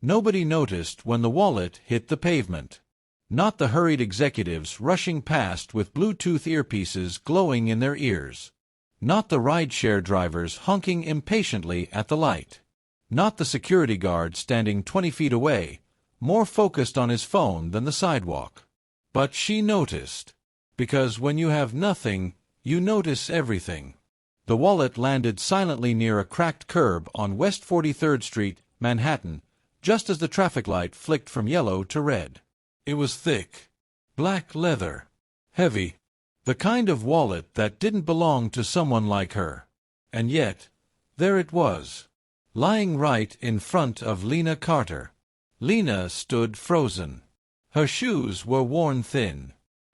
Nobody noticed when the wallet hit the pavement. Not the hurried executives rushing past with Bluetooth earpieces glowing in their ears. Not the rideshare drivers honking impatiently at the light. Not the security guard standing 20 feet away, more focused on his phone than the sidewalk. But she noticed. Because when you have nothing, you notice everything. The wallet landed silently near a cracked curb on West 43rd Street, Manhattan, just as the traffic light flicked from yellow to red. It was thick. Black leather. Heavy. The kind of wallet that didn't belong to someone like her. And yet, there it was, lying right in front of Lena Carter. Lena stood frozen. Her shoes were worn thin.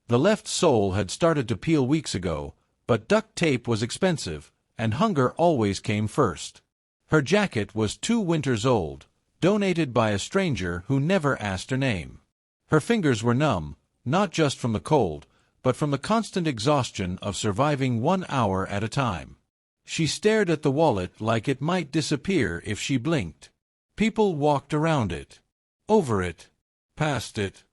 The left sole had started to peel weeks ago, but duct tape was expensive, and hunger always came first. Her jacket was 2 winters old, donated by a stranger who never asked her name. Her fingers were numb, not just from the cold, but from the constant exhaustion of surviving 1 hour at a time. She stared at the wallet like it might disappear if she blinked. People walked around it, over it, past it.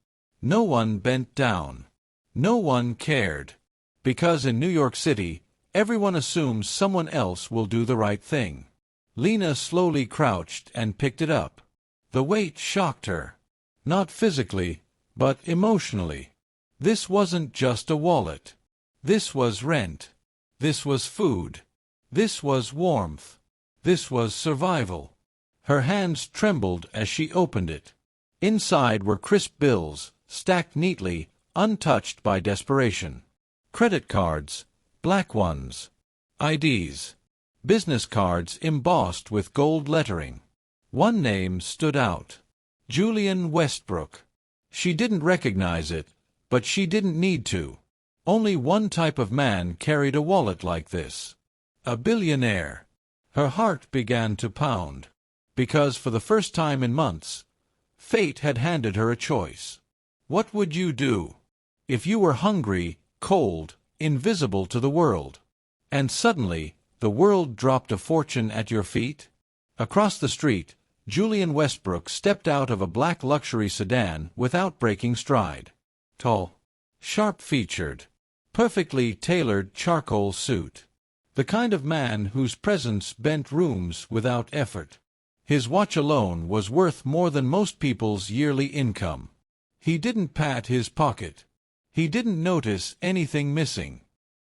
No one bent down. No one cared. Because in New York City, everyone assumes someone else will do the right thing. Lena slowly crouched and picked it up. The weight shocked her. Not physically, but emotionally. This wasn't just a wallet. This was rent. This was food. This was warmth. This was survival. Her hands trembled as she opened it. Inside were crisp bills, stacked neatly, untouched by desperation. Credit cards, black ones. IDs. Business cards embossed with gold lettering. One name stood out. Julian Westbrook. She didn't recognize it, but she didn't need to. Only one type of man carried a wallet like this. A billionaire. Her heart began to pound. Because for the first time in months, fate had handed her a choice. What would you do if you were hungry, cold, invisible to the world, and suddenly the world dropped a fortune at your feet? Across the street, Julian Westbrook stepped out of a black luxury sedan without breaking stride. Tall, sharp-featured, perfectly tailored charcoal suit. The kind of man whose presence bent rooms without effort. His watch alone was worth more than most people's yearly income. He didn't pat his pocket. He didn't notice anything missing.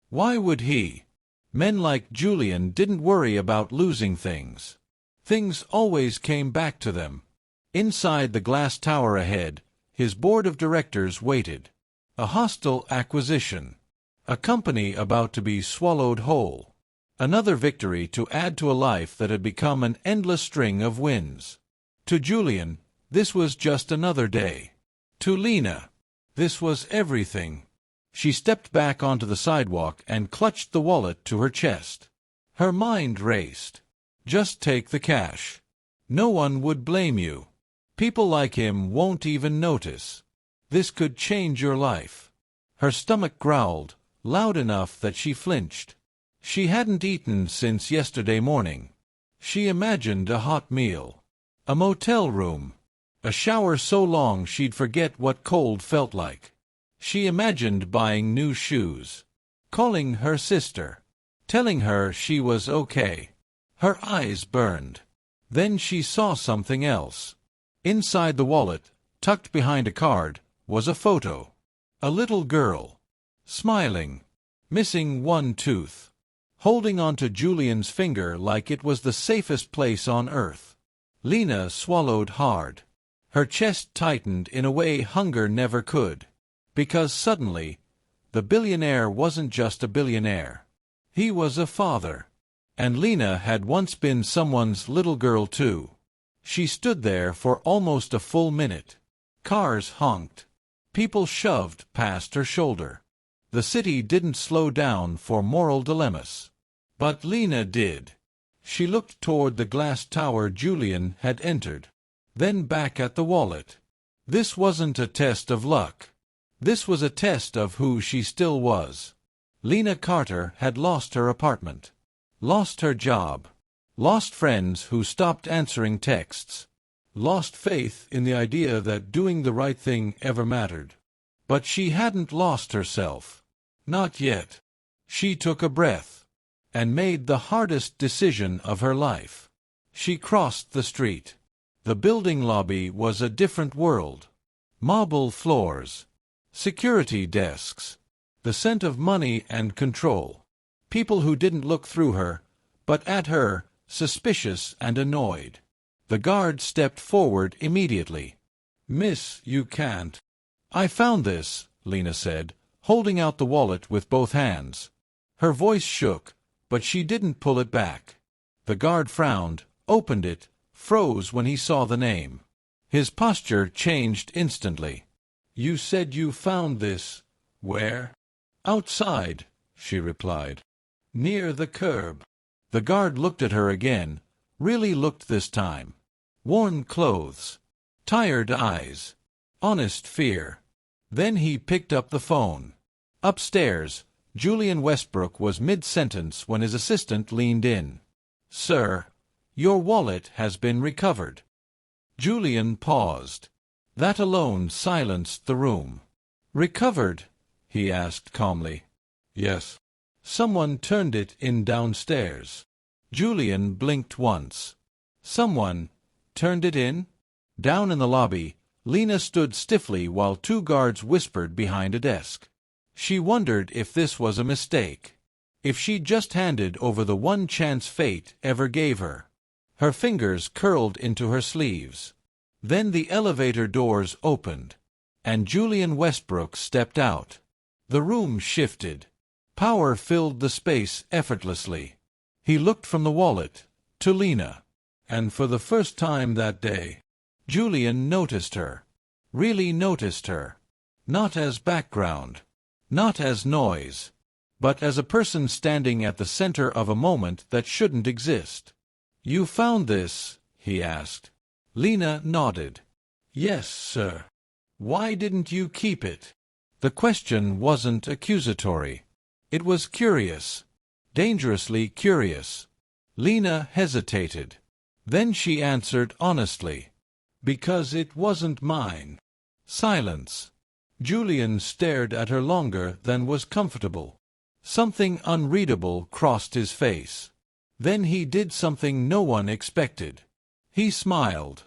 Why would he? Men like Julian didn't worry about losing things. Things always came back to them. Inside the glass tower ahead, his board of directors waited. A hostile acquisition. A company about to be swallowed whole. Another victory to add to a life that had become an endless string of wins. To Julian, this was just another day. To Lena, this was everything. She stepped back onto the sidewalk and clutched the wallet to her chest. Her mind raced. Just take the cash. No one would blame you. People like him won't even notice. This could change your life. Her stomach growled, loud enough that she flinched. She hadn't eaten since yesterday morning. She imagined a hot meal. A motel room. A shower so long she'd forget what cold felt like. She imagined buying new shoes. Calling her sister. Telling her she was okay. Her eyes burned. Then she saw something else. Inside the wallet, tucked behind a card, was a photo. A little girl. Smiling. Missing one tooth. Holding onto Julian's finger like it was the safest place on earth. Lena swallowed hard. Her chest tightened in a way hunger never could. Because suddenly, the billionaire wasn't just a billionaire. He was a father. And Lena had once been someone's little girl too. She stood there for almost a full minute. Cars honked. People shoved past her shoulder. The city didn't slow down for moral dilemmas. But Lena did. She looked toward the glass tower Julian had entered. Then back at the wallet. This wasn't a test of luck. This was a test of who she still was. Lena Carter had lost her apartment. Lost her job. Lost friends who stopped answering texts. lost faith in the idea that doing the right thing ever mattered. But she hadn't lost herself. Not yet. She took a breath and made the hardest decision of her life. She crossed the street. The building lobby was a different world. Marble floors, security desks, the scent of money and control. People who didn't look through her, but at her, suspicious and annoyed. The guard stepped forward immediately. "Miss, you can't." "I found this," Lena said, holding out the wallet with both hands. Her voice shook, but she didn't pull it back. The guard frowned, opened it, froze when he saw the name. His posture changed instantly. "You said you found this. Where?" "Outside," she replied. "Near the curb." The guard looked at her again, really looked this time. Worn clothes, tired eyes, honest fear. Then he picked up the phone. Upstairs, Julian Westbrook was mid-sentence when his assistant leaned in. "Sir, your wallet has been recovered." Julian paused. That alone silenced the room. "Recovered?" he asked calmly. "Yes." "Someone turned it in downstairs." Julian blinked once. "Someone turned it in?" Down in the lobby, Lena stood stiffly while two guards whispered behind a desk. She wondered if this was a mistake. If she'd just handed over the one chance fate ever gave her. Her fingers curled into her sleeves. Then the elevator doors opened, and Julian Westbrook stepped out. The room shifted. Power filled the space effortlessly. He looked from the wallet to Lena, and for the first time that day, Julian noticed her. Really noticed her. Not as background, not as noise, but as a person standing at the center of a moment that shouldn't exist. "You found this?" he asked. Lena nodded. "Yes, sir." "Why didn't you keep it?" The question wasn't accusatory. It was curious. Dangerously curious. Lena hesitated. Then she answered honestly. "Because it wasn't mine." Silence. Julian stared at her longer than was comfortable. Something unreadable crossed his face. Then he did something no one expected. He smiled.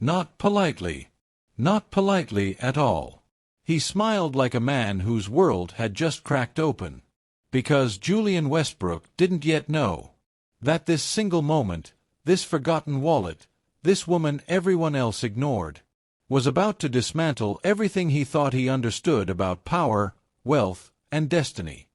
Not politely. Not politely at all. He smiled like a man whose world had just cracked open. Because Julian Westbrook didn't yet know that this single moment, this forgotten wallet, this woman everyone else ignored, was about to dismantle everything he thought he understood about power, wealth, and destiny.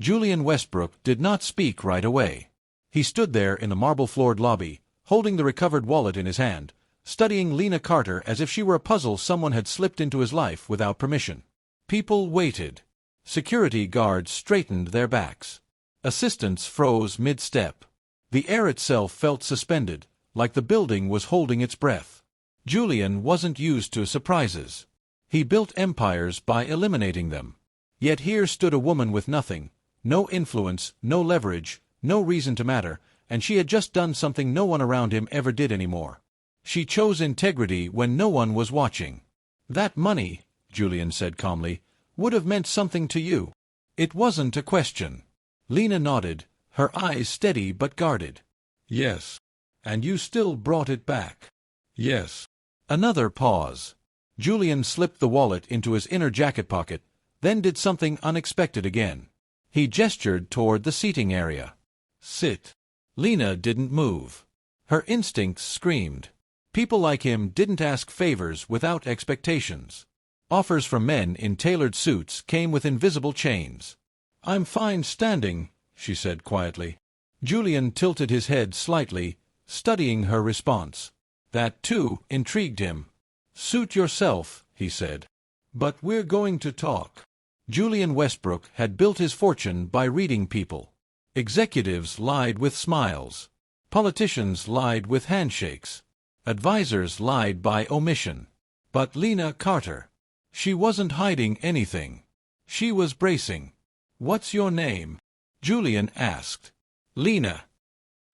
Julian Westbrook did not speak right away. He stood there in the marble-floored lobby, holding the recovered wallet in his hand, studying Lena Carter as if she were a puzzle someone had slipped into his life without permission. People waited. Security guards straightened their backs. Assistants froze mid-step. The air itself felt suspended, like the building was holding its breath. Julian wasn't used to surprises. He built empires by eliminating them. Yet here stood a woman with nothing, no influence, no leverage, no reason to matter, and she had just done something no one around him ever did anymore. She chose integrity when no one was watching. "That money," Julian said calmly, "would have meant something to you." It wasn't a question. Lena nodded, her eyes steady but guarded. "Yes." "And you still brought it back." "Yes." Another pause. Julian slipped the wallet into his inner jacket pocket, then did something unexpected again. He gestured toward the seating area. "Sit." Lena didn't move. Her instincts screamed. People like him didn't ask favors without expectations. Offers from men in tailored suits came with invisible chains. "I'm fine standing," she said quietly. Julian tilted his head slightly, studying her response. That, too, intrigued him. "Suit yourself," he said. "But we're going to talk." Julian Westbrook had built his fortune by reading people. Executives lied with smiles. Politicians lied with handshakes. Advisors lied by omission. But Lena Carter, she wasn't hiding anything. She was bracing. "What's your name?" Julian asked. "Lena."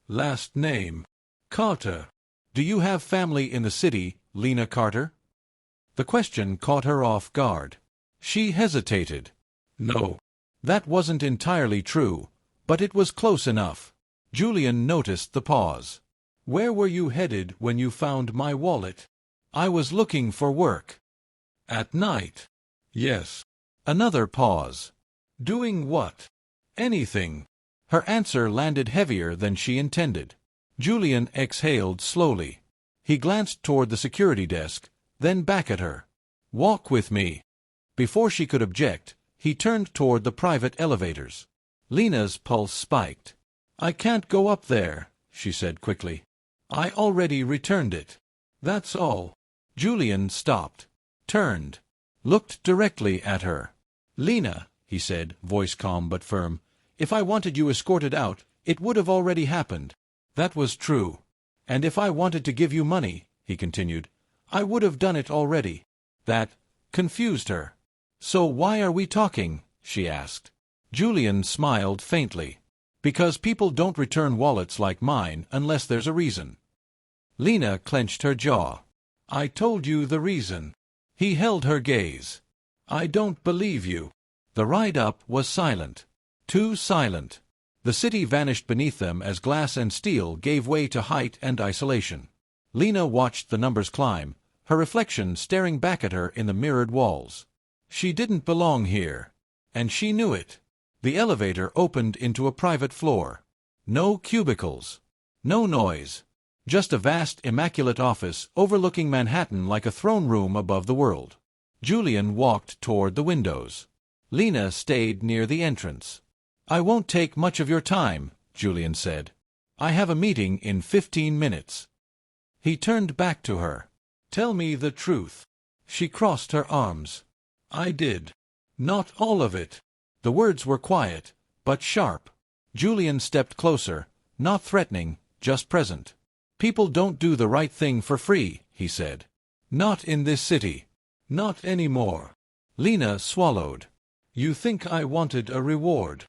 "Last name?" "Carter." Do you have family in the city, Lena Carter? The question caught her off guard. She hesitated. No. That wasn't entirely true, but it was close enough. Julian noticed the pause. Where were you headed when you found my wallet? I was looking for work. At night? Yes. Another pause. Doing what? Anything. Her answer landed heavier than she intended. Julian exhaled slowly. He glanced toward the security desk, then back at her. Walk with me. Before she could object, he turned toward the private elevators. Lena's pulse spiked. I can't go up there, she said quickly. I already returned it. That's all. Julian stopped, turned, looked directly at her. Lena, he said, voice calm but firm, if I wanted you escorted out, it would have already happened. That was true. And if I wanted to give you money, he continued, I would have done it already. That confused her. So why are we talking? She asked. Julian smiled faintly. Because people don't return wallets like mine unless there's a reason. Lena clenched her jaw. I told you the reason. He held her gaze. I don't believe you. The ride up was silent. Too silent. The city vanished beneath them as glass and steel gave way to height and isolation. Lena watched the numbers climb, her reflection staring back at her in the mirrored walls. She didn't belong here. And she knew it. The elevator opened into a private floor. No cubicles. No noise. Just a vast, immaculate office overlooking Manhattan like a throne room above the world. Julian walked toward the windows. Lena stayed near the entrance. I won't take much of your time, Julian said. I have a meeting in 15 minutes. He turned back to her. Tell me the truth. She crossed her arms. I did. Not all of it. The words were quiet, but sharp. Julian stepped closer, not threatening, just present. People don't do the right thing for free, he said. Not in this city. Not anymore. Lena swallowed. You think I wanted a reward?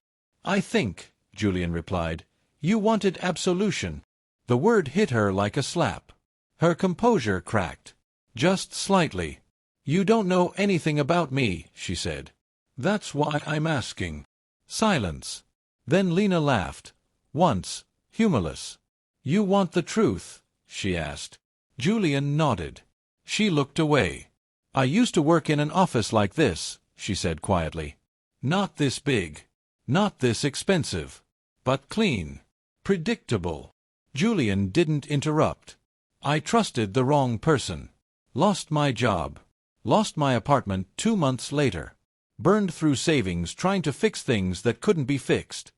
I think, Julian replied, you wanted absolution. The word hit her like a slap. Her composure cracked. Just slightly. You don't know anything about me, she said. That's why I'm asking. Silence. Then Lena laughed. Once, humorless. You want the truth? She asked. Julian nodded. She looked away. I used to work in an office like this, she said quietly. Not this big. Not this expensive. But clean. Predictable. Julian didn't interrupt. I trusted the wrong person. Lost my job. Lost my apartment 2 months later. Burned through savings trying to fix things that couldn't be fixed.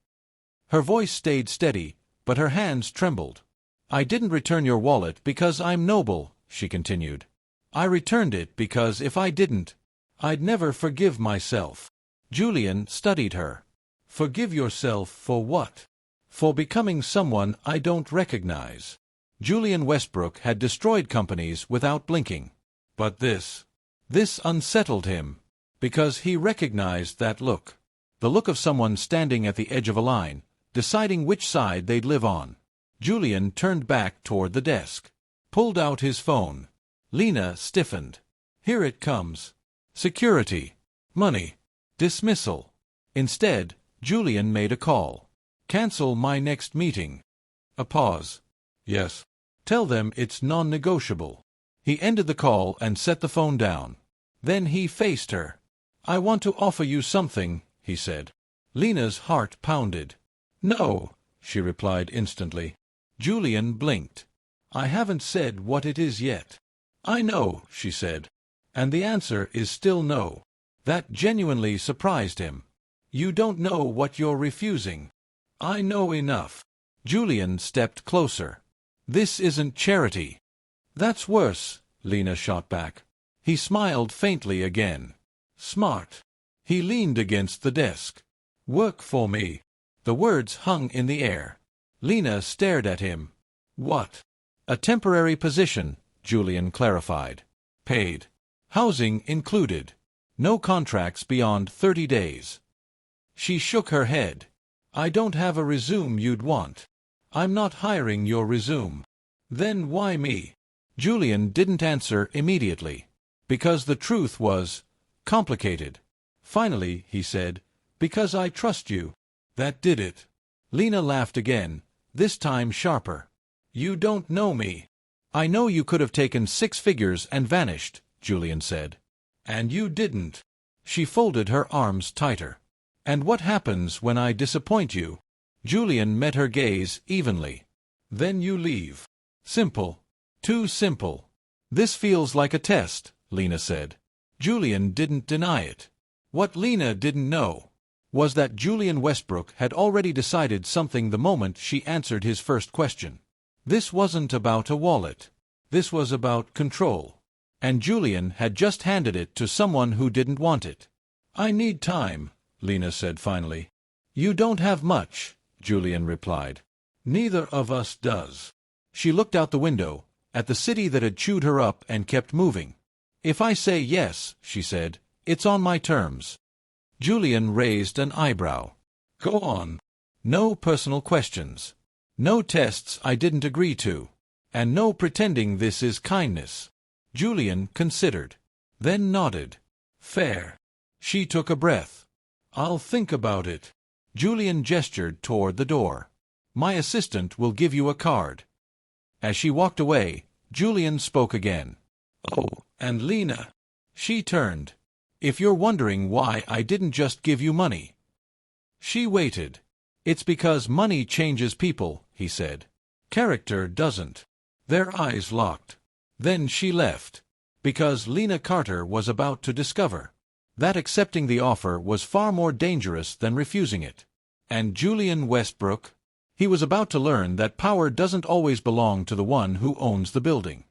Her voice stayed steady, but her hands trembled. I didn't return your wallet because I'm noble, she continued. I returned it because if I didn't, I'd never forgive myself. Julian studied her. Forgive yourself for what? For becoming someone I don't recognize. Julian Westbrook had destroyed companies without blinking. But this unsettled him. Because he recognized that look. The look of someone standing at the edge of a line, deciding which side they'd live on. Julian turned back toward the desk. Pulled out his phone. Lena stiffened. Here it comes. Security. Money. Dismissal. Instead, Julian made a call. Cancel my next meeting. A pause. Yes. Tell them it's non-negotiable. He ended the call and set the phone down. Then he faced her. I want to offer you something, he said. Lena's heart pounded. No, she replied instantly. Julian blinked. I haven't said what it is yet. I know, she said. And the answer is still no. That genuinely surprised him. You don't know what you're refusing. I know enough. Julian stepped closer. This isn't charity. That's worse, Lena shot back. He smiled faintly again. Smart. He leaned against the desk. Work for me. The words hung in the air. Lena stared at him. What? A temporary position, Julian clarified. Paid. Housing included. No contracts beyond 30 days. She shook her head. I don't have a resume you'd want. I'm not hiring your resume. Then why me? Julian didn't answer immediately. Because the truth was complicated. Finally, he said, because I trust you. That did it. Lena laughed again, this time sharper. You don't know me. I know you could have taken 6 figures and vanished, Julian said. And you didn't. She folded her arms tighter. And what happens when I disappoint you? Julian met her gaze evenly. Then you leave. Simple. Too simple. This feels like a test, Lena said. Julian didn't deny it. What Lena didn't know was that Julian Westbrook had already decided something the moment she answered his first question. This wasn't about a wallet. This was about control. And Julian had just handed it to someone who didn't want it. I need time, Lena said finally. You don't have much, Julian replied. Neither of us does. She looked out the window, at the city that had chewed her up and kept moving. If I say yes, she said, it's on my terms. Julian raised an eyebrow. Go on. No personal questions. No tests I didn't agree to. And no pretending this is kindness. Julian considered. Then nodded. Fair. She took a breath. I'll think about it. Julian gestured toward the door. My assistant will give you a card. As she walked away, Julian spoke again. Oh, and Lena. She turned. If you're wondering why I didn't just give you money. She waited. It's because money changes people, he said. Character doesn't. Their eyes locked. Then she left. Because Lena Carter was about to discover that accepting the offer was far more dangerous than refusing it. And Julian Westbrook? He was about to learn that power doesn't always belong to the one who owns the building.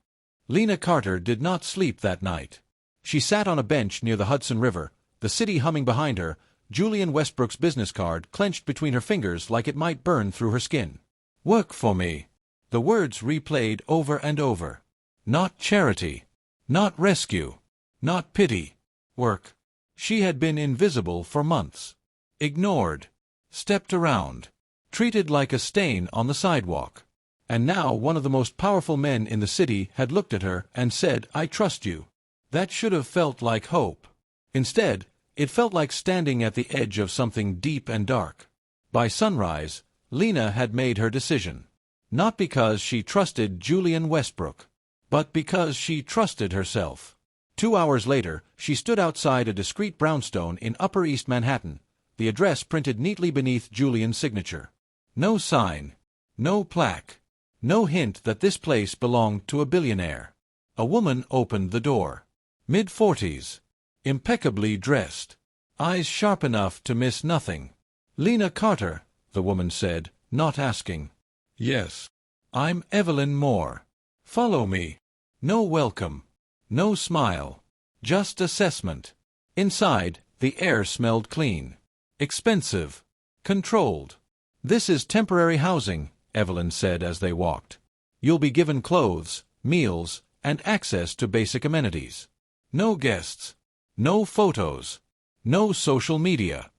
Lena Carter did not sleep that night. She sat on a bench near the Hudson River, the city humming behind her, Julian Westbrook's business card clenched between her fingers like it might burn through her skin. Work for me. The words replayed over and over. Not charity. Not rescue. Not pity. Work. She had been invisible for months. Ignored. Stepped around. Treated like a stain on the sidewalk. And now one of the most powerful men in the city had looked at her and said, I trust you. That should have felt like hope. Instead, it felt like standing at the edge of something deep and dark. By sunrise, Lena had made her decision. Not because she trusted Julian Westbrook, but because she trusted herself. 2 hours later, she stood outside a discreet brownstone in Upper East Manhattan, the address printed neatly beneath Julian's signature. No sign. No plaque. No hint that this place belonged to a billionaire. A woman opened the door. Mid-40s. Impeccably dressed. Eyes sharp enough to miss nothing. Lena Carter, the woman said, not asking. Yes. I'm Evelyn Moore. Follow me. No welcome. No smile. Just assessment. Inside, the air smelled clean. Expensive. Controlled. This is temporary housing, Evelyn said as they walked. You'll be given clothes, meals, and access to basic amenities. No guests. No photos. No social media.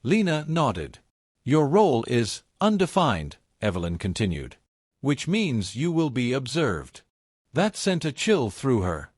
Lena nodded. Your role is undefined, Evelyn continued. Which means you will be observed. That sent a chill through her.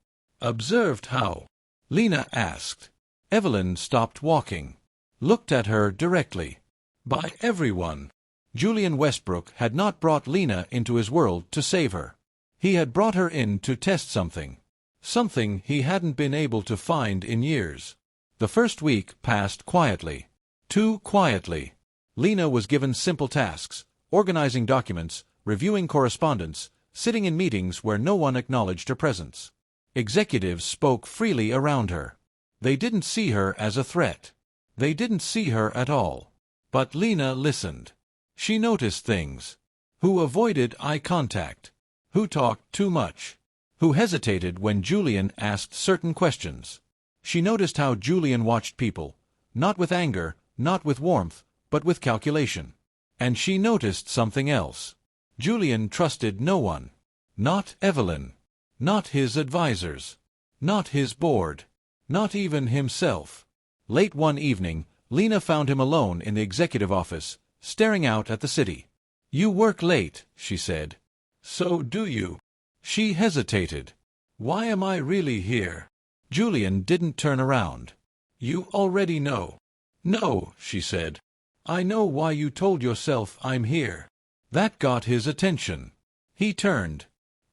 Observed how? Lena asked. Evelyn stopped walking. Looked at her directly. By everyone. Julian Westbrook had not brought Lena into his world to save her. He had brought her in to test something. Something he hadn't been able to find in years. The first week passed quietly. Too quietly. Lena was given simple tasks, organizing documents, reviewing correspondence, sitting in meetings where no one acknowledged her presence. Executives spoke freely around her. They didn't see her as a threat. They didn't see her at all. But Lena listened. She noticed things. Who avoided eye contact. Who talked too much. Who hesitated when Julian asked certain questions. She noticed how Julian watched people, not with anger, not with warmth, but with calculation. And she noticed something else. Julian trusted no one. Not Evelyn. Not his advisors. Not his board. Not even himself. Late one evening, Lena found him alone in the executive office, staring out at the city. You work late, she said. So do you. She hesitated. Why am I really here? Julian didn't turn around. You already know. No, she said. I know why you told yourself I'm here. That got his attention. He turned.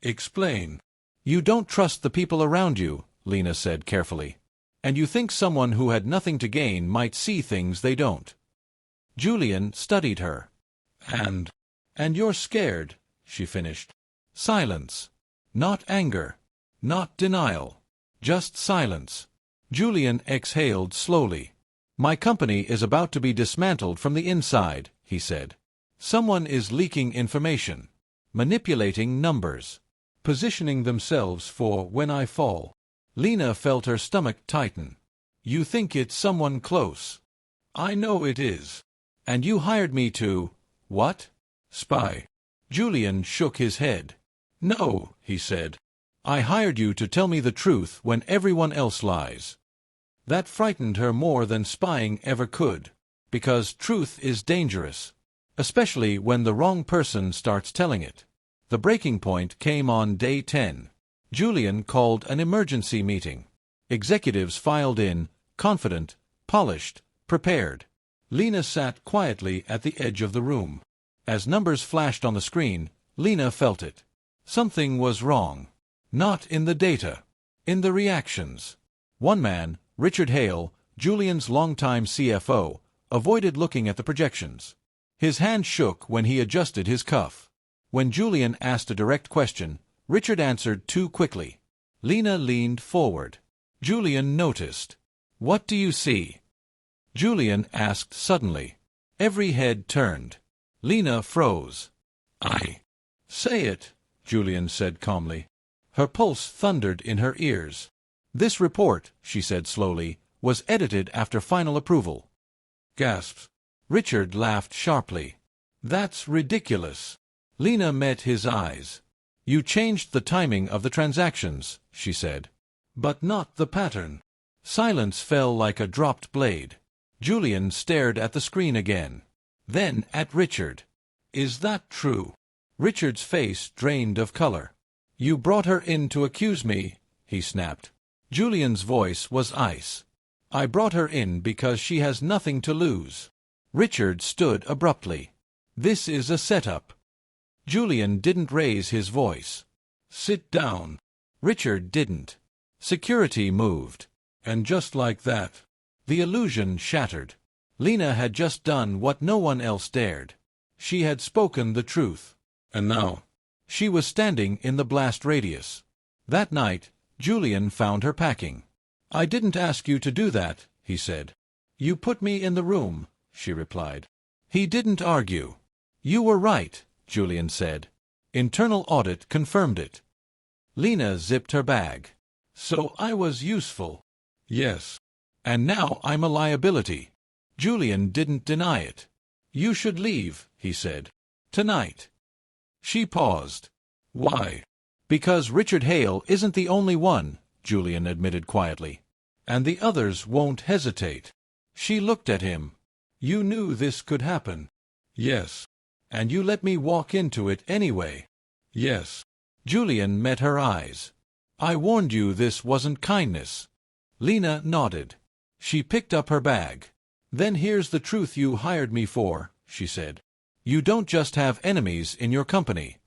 Explain. You don't trust the people around you, Lena said carefully. And you think someone who had nothing to gain might see things they don't. Julian studied her. And you're scared, she finished. Silence. Not anger. Not denial. Just silence. Julian exhaled slowly. My company is about to be dismantled from the inside, he said. Someone is leaking information, manipulating numbers, positioning themselves for when I fall. Lena felt her stomach tighten. You think it's someone close. I know it is. And you hired me to, what? Spy. Julian shook his head. No, he said. I hired you to tell me the truth when everyone else lies. That frightened her more than spying ever could, because truth is dangerous, especially when the wrong person starts telling it. The breaking point came on day 10. Julian called an emergency meeting. Executives filed in, confident, polished, prepared. Lena sat quietly at the edge of the room. As numbers flashed on the screen, Lena felt it. Something was wrong. Not in the data. In the reactions. One man, Richard Hale, Julian's longtime CFO, avoided looking at the projections. His hand shook when he adjusted his cuff. When Julian asked a direct question, Richard answered too quickly. Lena leaned forward. Julian noticed. What do you see? Julian asked suddenly. Every head turned. Lena froze. Say it, Julian said calmly. Her pulse thundered in her ears. This report, she said slowly, was edited after final approval. Gasps. Richard laughed sharply. That's ridiculous. Lena met his eyes. You changed the timing of the transactions, she said. But not the pattern. Silence fell like a dropped blade. Julian stared at the screen again. Then at Richard. Is that true? Richard's face drained of color. You brought her in to accuse me, he snapped. Julian's voice was ice. I brought her in because she has nothing to lose. Richard stood abruptly. This is a setup. Julian didn't raise his voice. Sit down. Richard didn't. Security moved. And just like that, the illusion shattered. Lena had just done what no one else dared. She had spoken the truth. And now, she was standing in the blast radius. That night, Julian found her packing. I didn't ask you to do that, he said. You put me in the room, she replied. He didn't argue. You were right, Julian said. Internal audit confirmed it. Lena zipped her bag. So I was useful. Yes. And now I'm a liability. Julian didn't deny it. You should leave, he said. Tonight. She paused. Why? Because Richard Hale isn't the only one, Julian admitted quietly. And the others won't hesitate. She looked at him. You knew this could happen. Yes. And you let me walk into it anyway. Yes. Julian met her eyes. I warned you this wasn't kindness. Lena nodded. She picked up her bag. Then here's the truth you hired me for, she said. You don't just have enemies in your company.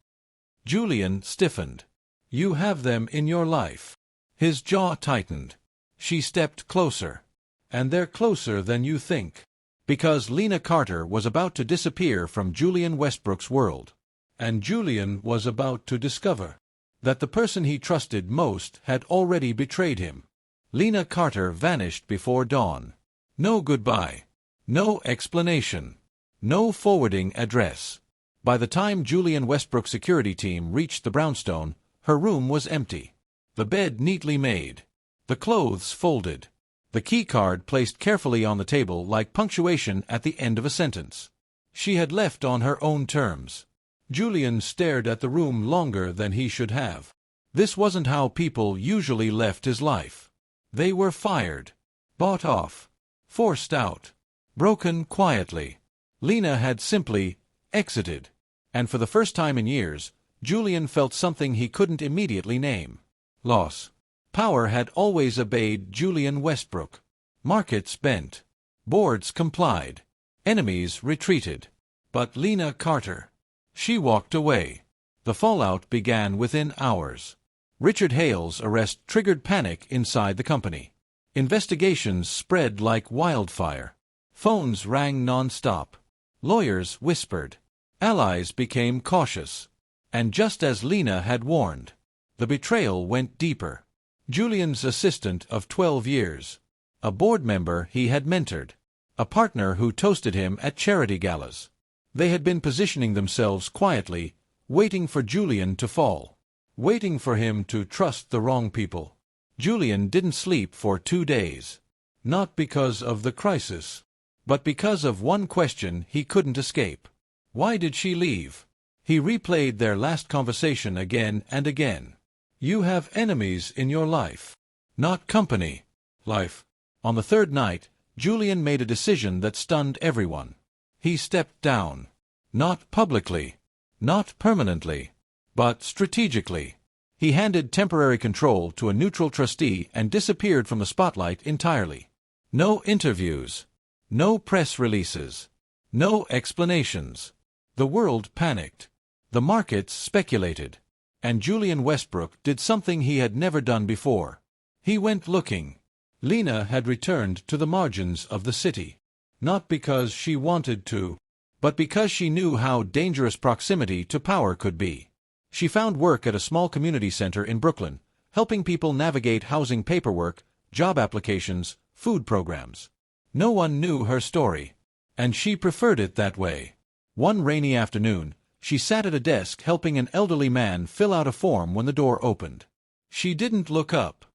Julian stiffened. You have them in your life. His jaw tightened. She stepped closer. And they're closer than you think. Because Lena Carter was about to disappear from Julian Westbrook's world. And Julian was about to discover that the person he trusted most had already betrayed him. Lena Carter vanished before dawn. No goodbye. No explanation. No forwarding address. By the time Julian Westbrook's security team reached the brownstone, her room was empty. The bed neatly made. The clothes folded. The keycard placed carefully on the table like punctuation at the end of a sentence. She had left on her own terms. Julian stared at the room longer than he should have. This wasn't how people usually left his life. They were fired. Bought off. Forced out. Broken quietly. Lena had simply exited. And for the first time in years, Julian felt something he couldn't immediately name. Loss. Power had always obeyed Julian Westbrook. Markets bent. Boards complied. Enemies retreated. But Lena Carter. She walked away. The fallout began within hours. Richard Hale's arrest triggered panic inside the company. Investigations spread like wildfire. Phones rang non-stop. Lawyers whispered. Allies became cautious. And just as Lena had warned, the betrayal went deeper. Julian's assistant of 12 years. A board member he had mentored. A partner who toasted him at charity galas. They had been positioning themselves quietly, waiting for Julian to fall. Waiting for him to trust the wrong people. Julian didn't sleep for 2 days. Not because of the crisis, but because of one question he couldn't escape. Why did she leave? He replayed their last conversation again and again. You have enemies in your life. Not company. Life. On the third night, Julian made a decision that stunned everyone. He stepped down. Not publicly. Not permanently. But strategically. He handed temporary control to a neutral trustee and disappeared from the spotlight entirely. No interviews. No press releases. No explanations. The world panicked. The markets speculated. And Julian Westbrook did something he had never done before. He went looking. Lena had returned to the margins of the city. Not because she wanted to, but because she knew how dangerous proximity to power could be. She found work at a small community center in Brooklyn, helping people navigate housing paperwork, job applications, food programs. No one knew her story, and she preferred it that way. One rainy afternoon, she sat at a desk helping an elderly man fill out a form when the door opened. She didn't look up.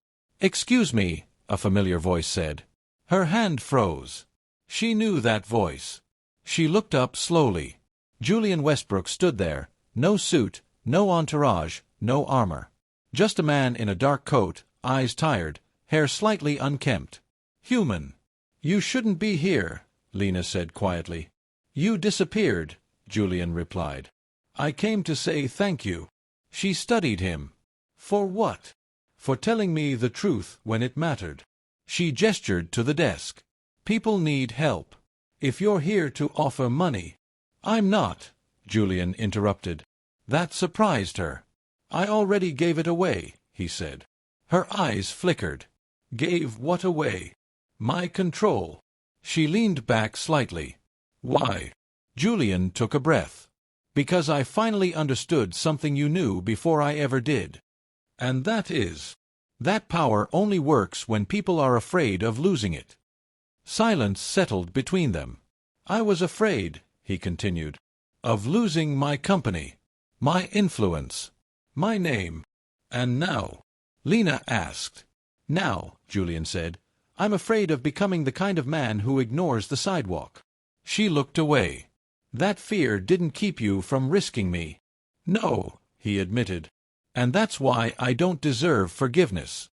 "Excuse me," a familiar voice said. Her hand froze. She knew that voice. She looked up slowly. Julian Westbrook stood there, no suit, no entourage, no armor. Just a man in a dark coat, eyes tired, hair slightly unkempt. Human. "You shouldn't be here," Lena said quietly. "You disappeared," Julian replied. "I came to say thank you." She studied him. "For what?" "For telling me the truth when it mattered." She gestured to the desk. "People need help. If you're here to offer money—" "I'm not," Julian interrupted. That surprised her. "I already gave it away," he said. Her eyes flickered. "Gave what away?" "My control." She leaned back slightly. "Why?" Julian took a breath. "Because I finally understood something you knew before I ever did. And that is, that power only works when people are afraid of losing it." Silence settled between them. "I was afraid," he continued, "of losing my company, my influence, my name. And now?" Lena asked. "Now," Julian said, "I'm afraid of becoming the kind of man who ignores the sidewalk." She looked away. "That fear didn't keep you from risking me." "No," he admitted. "And that's why I don't deserve forgiveness."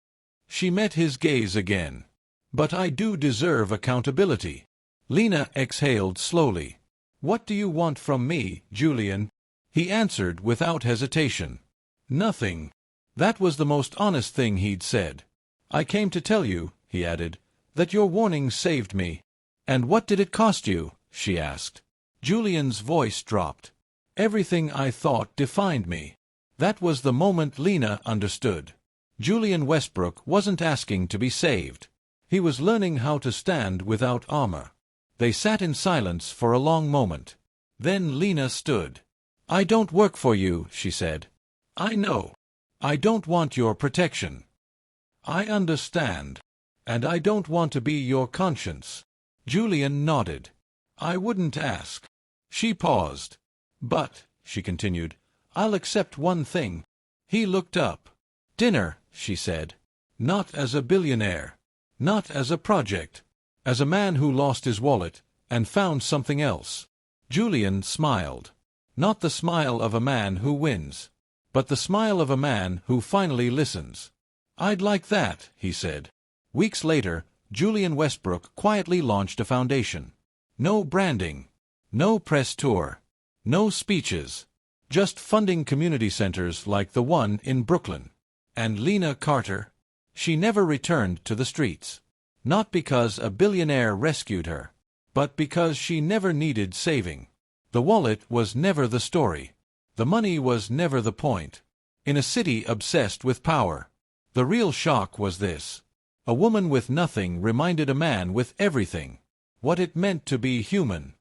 She met his gaze again. "But I do deserve accountability." Lena exhaled slowly. "What do you want from me, Julian?" He answered without hesitation. "Nothing." That was the most honest thing he'd said. "I came to tell you," he added, "that your warning saved me." "And what did it cost you?" she asked. Julian's voice dropped. "Everything I thought defined me." That was the moment Lena understood. Julian Westbrook wasn't asking to be saved. He was learning how to stand without armor. They sat in silence for a long moment. Then Lena stood. "I don't work for you," she said. "I know. I don't want your protection. I understand. And I don't want to be your conscience." Julian nodded. "I wouldn't ask." She paused. "But," she continued, "I'll accept one thing." He looked up. "Dinner," she said. "Not as a billionaire. Not as a project. As a man who lost his wallet and found something else." Julian smiled. Not the smile of a man who wins, but the smile of a man who finally listens. "I'd like that," he said. Weeks later, Julian Westbrook quietly launched a foundation. No branding. No press tour. No speeches. just funding community centers like the one in Brooklyn. And Lena Carter? She never returned to the streets. Not because a billionaire rescued her, but because she never needed saving. The wallet was never the story. The money was never the point. In a city obsessed with power, the real shock was this. A woman with nothing reminded a man with everything what it meant to be human.